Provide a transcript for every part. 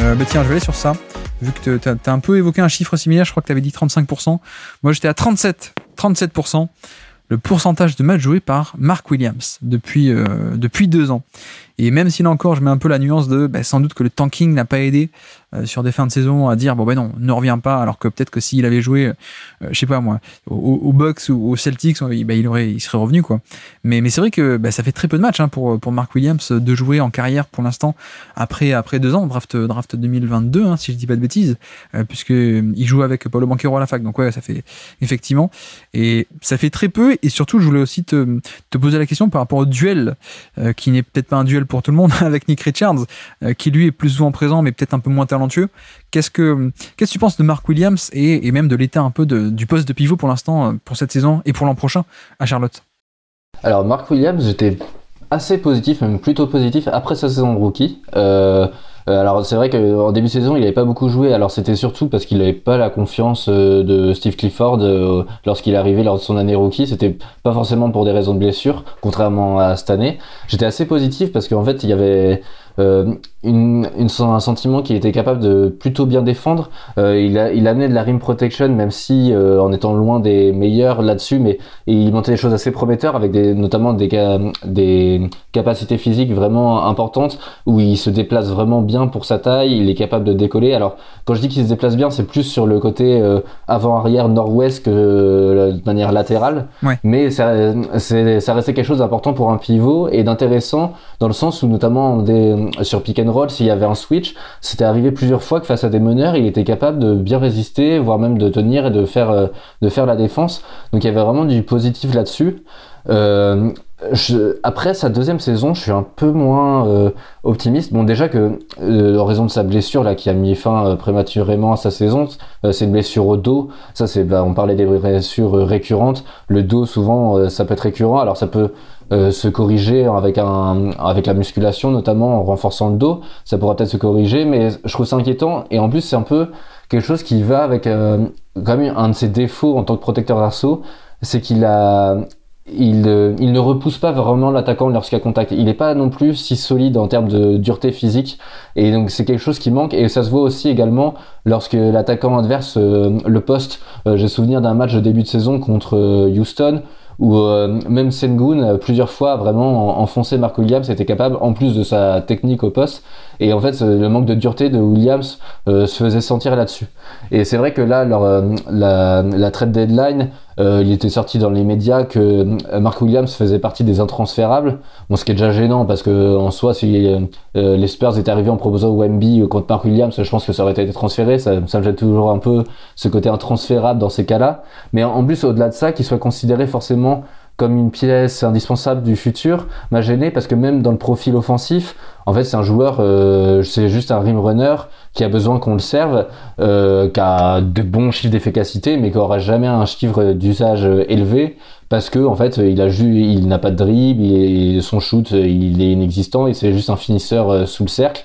Tiens, je vais aller sur ça. Vu que tu as un peu évoqué un chiffre similaire, je crois que tu avais dit 35%. Moi, j'étais à 37%. Le pourcentage de matchs joués par Mark Williams depuis 2 ans. Et même si là encore, je mets un peu la nuance de sans doute que le tanking n'a pas aidé sur des fins de saison à dire non, ne reviens pas, alors que peut-être que s'il avait joué, je sais pas moi, aux Bucks ou aux Celtics, il serait revenu quoi. Mais c'est vrai que ça fait très peu de matchs pour Mark Williams de jouer en carrière pour l'instant après 2 ans, draft 2022 si je dis pas de bêtises, puisque il joue avec Paolo Banchero à la fac, donc ouais, ça fait effectivement, et ça fait très peu. Et surtout, je voulais aussi te poser la question par rapport au duel, qui n'est peut-être pas un duel pour tout le monde avec Nick Richards, qui lui est plus souvent présent mais peut-être un peu moins talentueux. Qu'est-ce que tu penses de Mark Williams et même de l'état un peu du poste de pivot pour l'instant, pour cette saison et pour l'an prochain à Charlotte? Alors Mark Williams, j'étais assez positif, même plutôt positif après sa saison de rookie. Alors c'est vrai qu'en début de saison il n'avait pas beaucoup joué, alors c'était surtout parce qu'il n'avait pas la confiance de Steve Clifford lorsqu'il est arrivé lors de son année rookie. C'était pas forcément pour des raisons de blessure, contrairement à cette année. J'étais assez positif parce qu'en fait il y avait un sentiment qu'il était capable de plutôt bien défendre. Il amenait de la rim protection, même si en étant loin des meilleurs là-dessus, mais il montait des choses assez prometteurs avec notamment des capacités physiques vraiment importantes où il se déplace vraiment bien pour sa taille. Il est capable de décoller. Alors quand je dis qu'il se déplace bien, c'est plus sur le côté avant-arrière nord-ouest que de manière latérale. Ouais. Mais ça restait quelque chose d'important pour un pivot et d'intéressant dans le sens où notamment sur pick and roll, s'il y avait un switch, c'était arrivé plusieurs fois que face à des meneurs, il était capable de bien résister, voire même de tenir et de faire la défense. Donc il y avait vraiment du positif là-dessus. Après sa deuxième saison, je suis un peu moins optimiste. Bon, déjà que en raison de sa blessure là, qui a mis fin prématurément à sa saison, c'est une blessure au dos. Ça, on parlait des blessures récurrentes. Le dos, souvent, ça peut être récurrent. Alors ça peut se corriger avec la musculation, notamment en renforçant le dos. Ça pourra peut-être se corriger, mais je trouve ça inquiétant. Et en plus, c'est un peu quelque chose qui va avec quand même un de ses défauts en tant que protecteur d'arceau, c'est qu'il ne repousse pas vraiment l'attaquant lorsqu'il y a contact. Il n'est pas non plus si solide en termes de dureté physique, et donc c'est quelque chose qui manque. Et ça se voit aussi également lorsque l'attaquant adverse le poste. J'ai souvenir d'un match de début de saison contre Houston où même Sengun plusieurs fois a vraiment enfoncé Mark Williams, était capable en plus de sa technique au poste. Et en fait le manque de dureté de Williams se faisait sentir là-dessus. Et c'est vrai que là la trade deadline, il était sorti dans les médias que Mark Williams faisait partie des intransférables. Bon, ce qui est déjà gênant parce que en soi, si les Spurs étaient arrivés en proposant Wemby contre Mark Williams, je pense que ça aurait été transféré. Ça me gêne toujours un peu ce côté intransférable dans ces cas-là. Mais en plus, au-delà de ça, qu'il soit considéré forcément comme une pièce indispensable du futur m'a gêné parce que même dans le profil offensif, en fait c'est un joueur, c'est juste un rim runner qui a besoin qu'on le serve, qui a de bons chiffres d'efficacité mais qui aura jamais un chiffre d'usage élevé parce que en fait il n'a pas de dribble et son shoot il est inexistant et c'est juste un finisseur sous le cercle.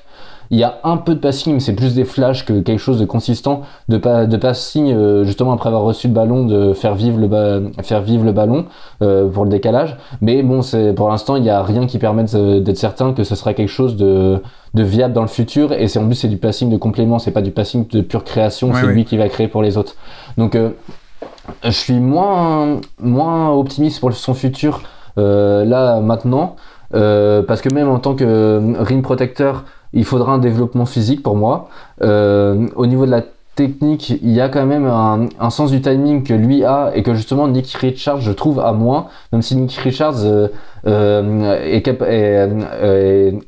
Il y a un peu de passing, mais c'est plus des flashs que quelque chose de consistant, de passing justement après avoir reçu le ballon, de faire vivre le ballon pour le décalage. Mais bon, pour l'instant, il n'y a rien qui permette d'être certain que ce sera quelque chose de viable dans le futur. Et en plus, c'est du passing de complément, c'est pas du passing de pure création, c'est lui qui va créer pour les autres. Donc, je suis moins optimiste pour son futur là maintenant, parce que même en tant que rim protecteur, il faudra un développement physique pour moi. Au niveau de la technique, il y a quand même un sens du timing que lui a et que justement Nick Richards, je trouve, a moins. Même si Nick Richards est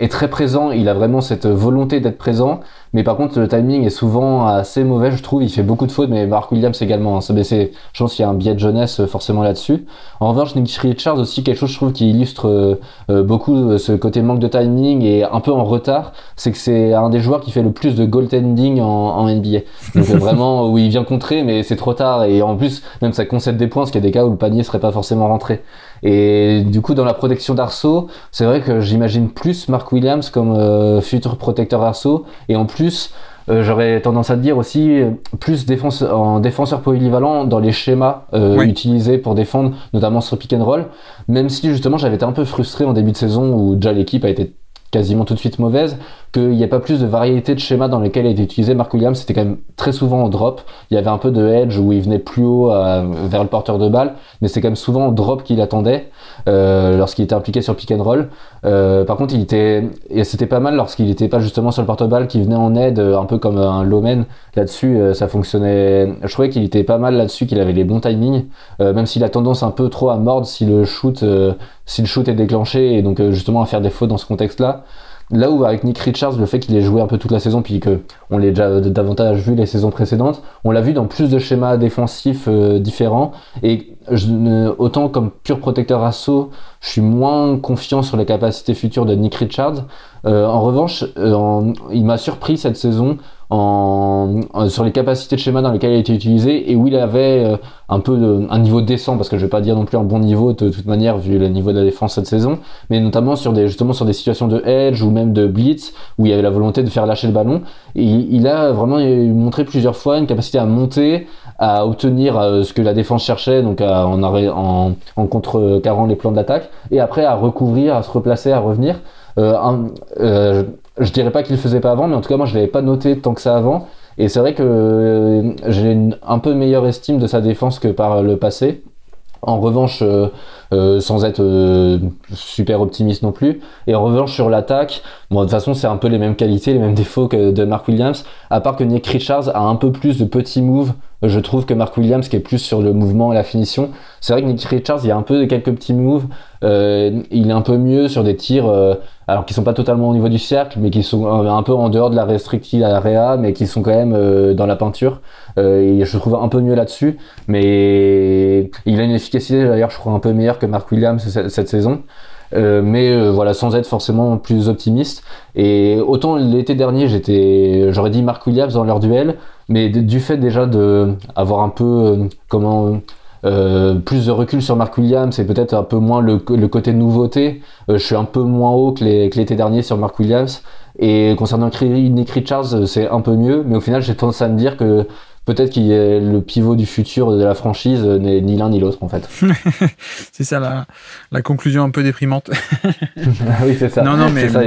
très présent, il a vraiment cette volonté d'être présent. Mais par contre, le timing est souvent assez mauvais, je trouve. Il fait beaucoup de fautes, mais Mark Williams également. Je pense qu'il y a un biais de jeunesse forcément là-dessus. En revanche, Nick Richards aussi, quelque chose je trouve qui illustre beaucoup ce côté manque de timing et un peu en retard, c'est que c'est un des joueurs qui fait le plus de goaltending en NBA. Donc vraiment, où il vient contrer, mais c'est trop tard. Et en plus, même ça concède des points, parce qu'il y a des cas où le panier serait pas forcément rentré. Et du coup, dans la protection d'arceau, c'est vrai que j'imagine plus Mark Williams comme futur protecteur d'arceau. Et en plus, j'aurais tendance à dire aussi plus défenseur polyvalent dans les schémas utilisés pour défendre, notamment sur pick and roll. Même si justement, j'avais été un peu frustré en début de saison où déjà l'équipe a été quasiment tout de suite mauvaise, qu'il n'y ait pas plus de variété de schémas dans lesquels il était utilisé. Mark Williams, c'était quand même très souvent en drop. Il y avait un peu de edge où il venait plus haut vers le porteur de balle, mais c'est quand même souvent en drop qu'il attendait lorsqu'il était impliqué sur pick and roll. Par contre, c'était pas mal lorsqu'il n'était pas justement sur le porte-balle, qu'il venait en aide, un peu comme un Lomen. Là-dessus, ça fonctionnait. Je trouvais qu'il était pas mal là-dessus, qu'il avait les bons timings, même s'il a tendance un peu trop à mordre si le shoot est déclenché, et donc justement à faire des fautes dans ce contexte-là. Là où avec Nick Richards, le fait qu'il ait joué un peu toute la saison, puis qu'on l'ait déjà davantage vu les saisons précédentes, on l'a vu dans plus de schémas défensifs différents, et autant comme pur protecteur assaut, je suis moins confiant sur les capacités futures de Nick Richards. En revanche, il m'a surpris cette saison sur les capacités de schéma dans lesquelles il a été utilisé, et où il avait un peu un niveau décent, parce que je vais pas dire non plus un bon niveau de toute manière vu le niveau de la défense cette saison, mais notamment justement sur des situations de edge ou même de blitz où il y avait la volonté de faire lâcher le ballon, et il a vraiment montré plusieurs fois une capacité à monter, à obtenir ce que la défense cherchait, donc en contrecarrant les plans d'attaque, et après à recouvrir, à se replacer, à revenir. Je dirais pas qu'il le faisait pas avant, mais en tout cas moi je l'avais pas noté tant que ça avant, et c'est vrai que j'ai un peu meilleure estime de sa défense que par le passé. En revanche, sans être super optimiste non plus. Et en revanche sur l'attaque, bon, de toute façon c'est un peu les mêmes qualités, les mêmes défauts que de Mark Williams, à part que Nick Richards a un peu plus de petits moves, je trouve, que Mark Williams, qui est plus sur le mouvement et la finition. C'est vrai que Nick Richards, il y a un peu quelques petits moves, il est un peu mieux sur des tirs alors qui sont pas totalement au niveau du cercle, mais qui sont un peu en dehors de la restricted area, mais qui sont quand même dans la peinture, et je trouve un peu mieux là-dessus, mais il a une efficacité d'ailleurs je crois un peu meilleure que Mark Williams cette saison. Mais voilà, sans être forcément plus optimiste. Et autant l'été dernier j'aurais dit Mark Williams dans leur duel, mais du fait déjà de avoir un peu plus de recul sur Mark Williams, et peut-être un peu moins le côté nouveauté, je suis un peu moins haut que l'été dernier sur Mark Williams. Et concernant Nick Richards, c'est un peu mieux, mais au final j'ai tendance à me dire que peut-être qu'il est le pivot du futur de la franchise, n'est ni l'un ni l'autre en fait. C'est ça la conclusion un peu déprimante. Oui, c'est ça. Non, mais c'est ça.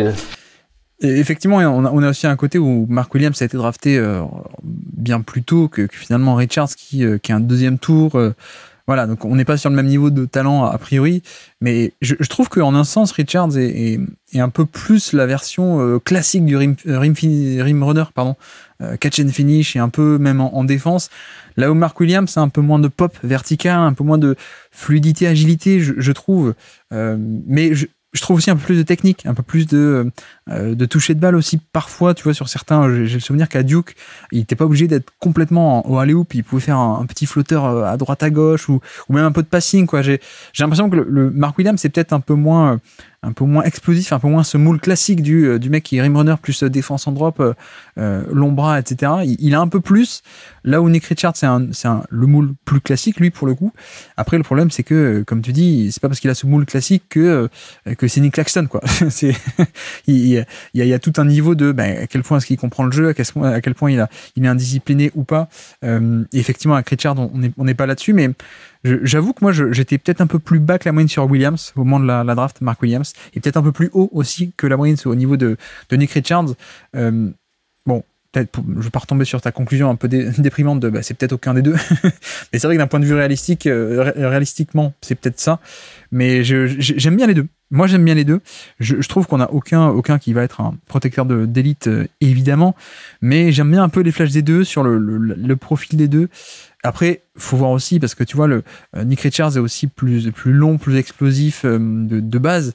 Effectivement, on a aussi un côté où Mark Williams a été drafté bien plus tôt que finalement Richards, qui est un deuxième tour. Voilà, donc on n'est pas sur le même niveau de talent a priori, mais je trouve qu'en un sens, Richards est un peu plus la version classique du rim runner, pardon, catch and finish, et un peu même en défense. Là où Mark Williams, c'est un peu moins de pop vertical, un peu moins de fluidité, agilité, je trouve. Mais je trouve aussi un peu plus de technique, un peu plus de toucher de balle aussi parfois, tu vois, sur certains. J'ai le souvenir qu'à Duke, il n'était pas obligé d'être complètement au alley-oop, il pouvait faire un petit flotteur à droite à gauche, ou même un peu de passing, quoi. J'ai l'impression que le Mark Williams c'est peut-être un peu moins explosif, un peu moins ce moule classique du mec qui est rim runner plus défense en drop, long bras, etc. Il a un peu plus, là où Nick Richards c'est le moule plus classique, lui, pour le coup. Après, le problème, c'est que, comme tu dis, c'est pas parce qu'il a ce moule classique que c'est Nick Claxton, quoi. Il y a tout un niveau de à quel point est-ce qu'il comprend le jeu, à quel point il est indiscipliné ou pas. Et effectivement, avec Richards, on n'est pas là-dessus, mais j'avoue que moi, j'étais peut-être un peu plus bas que la moyenne sur Williams au moment de la draft, Mark Williams, et peut-être un peu plus haut aussi que la moyenne au niveau de Nick Richards. Bon, peut-être, je vais pas retomber sur ta conclusion un peu déprimante de c'est peut-être aucun des deux, mais c'est vrai que d'un point de vue réalistiquement, c'est peut-être ça. Mais j'aime bien les deux. Moi, j'aime bien les deux. Je trouve qu'on n'a aucun qui va être un protecteur d'élite, évidemment, mais j'aime bien un peu les flashs des deux, sur le profil des deux. Après, faut voir aussi, parce que tu vois, Nick Richards est aussi plus long, plus explosif de base.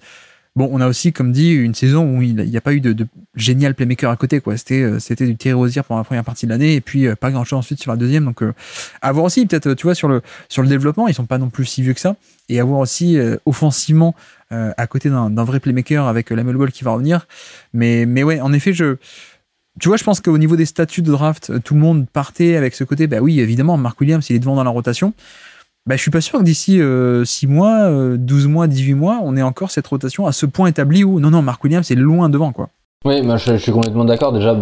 Bon, on a aussi, comme dit, une saison où il n'y a pas eu de génial playmaker à côté, quoi. C'était du Terry Rozier pendant la première partie de l'année, et puis pas grand-chose ensuite sur la deuxième. Donc, à voir aussi, peut-être, tu vois, sur le développement, ils sont pas non plus si vieux que ça. Et à voir aussi, offensivement, à côté d'un vrai playmaker avec Lamelo Ball qui va revenir. Mais ouais, en effet, tu vois, je pense qu'au niveau des statuts de draft, tout le monde partait avec ce côté, oui, évidemment, Mark Williams, il est devant dans la rotation. Je suis pas sûr que d'ici 6 mois, 12 mois, 18 mois, on ait encore cette rotation à ce point établi où, non, Mark Williams est loin devant, quoi. Oui, moi je suis complètement d'accord. Déjà,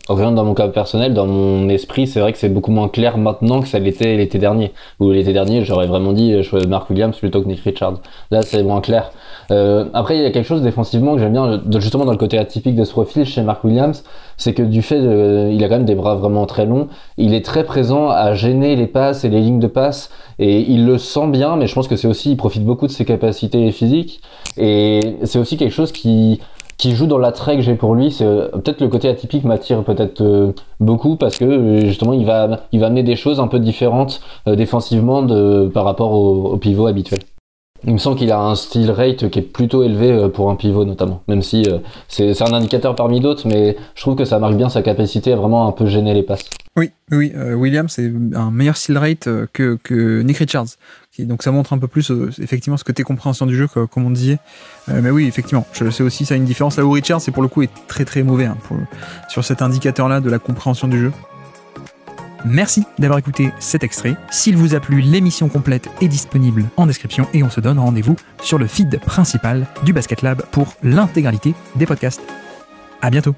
rien dans mon cas personnel, dans mon esprit, c'est vrai que c'est beaucoup moins clair maintenant que ça l'était l'été dernier. Ou l'été dernier, j'aurais vraiment dit je choisis Mark Williams plutôt que Nick Richards. Là, c'est moins clair. Après, il y a quelque chose défensivement que j'aime bien, justement dans le côté atypique de ce profil chez Mark Williams, c'est que du fait, il a quand même des bras vraiment très longs, il est très présent à gêner les passes et les lignes de passe, et il le sent bien, mais je pense que c'est aussi, il profite beaucoup de ses capacités physiques, et c'est aussi quelque chose qui joue dans l'attrait que j'ai pour lui. C'est peut-être le côté atypique m'attire peut-être beaucoup parce que justement il va amener des choses un peu différentes défensivement par rapport au pivot habituel. Il me semble qu'il a un steal rate qui est plutôt élevé pour un pivot notamment, même si c'est un indicateur parmi d'autres, mais je trouve que ça marque bien sa capacité à vraiment un peu gêner les passes. Oui, Williams c'est un meilleur steal rate que Nick Richards. Donc ça montre un peu plus effectivement ce côté compréhension du jeu comme on disait. Mais oui, effectivement, je sais aussi, ça a une différence. Là où Richards, c'est pour le coup est très très mauvais sur cet indicateur-là de la compréhension du jeu. Merci d'avoir écouté cet extrait. S'il vous a plu, l'émission complète est disponible en description et on se donne rendez-vous sur le feed principal du Basket Lab pour l'intégralité des podcasts. À bientôt.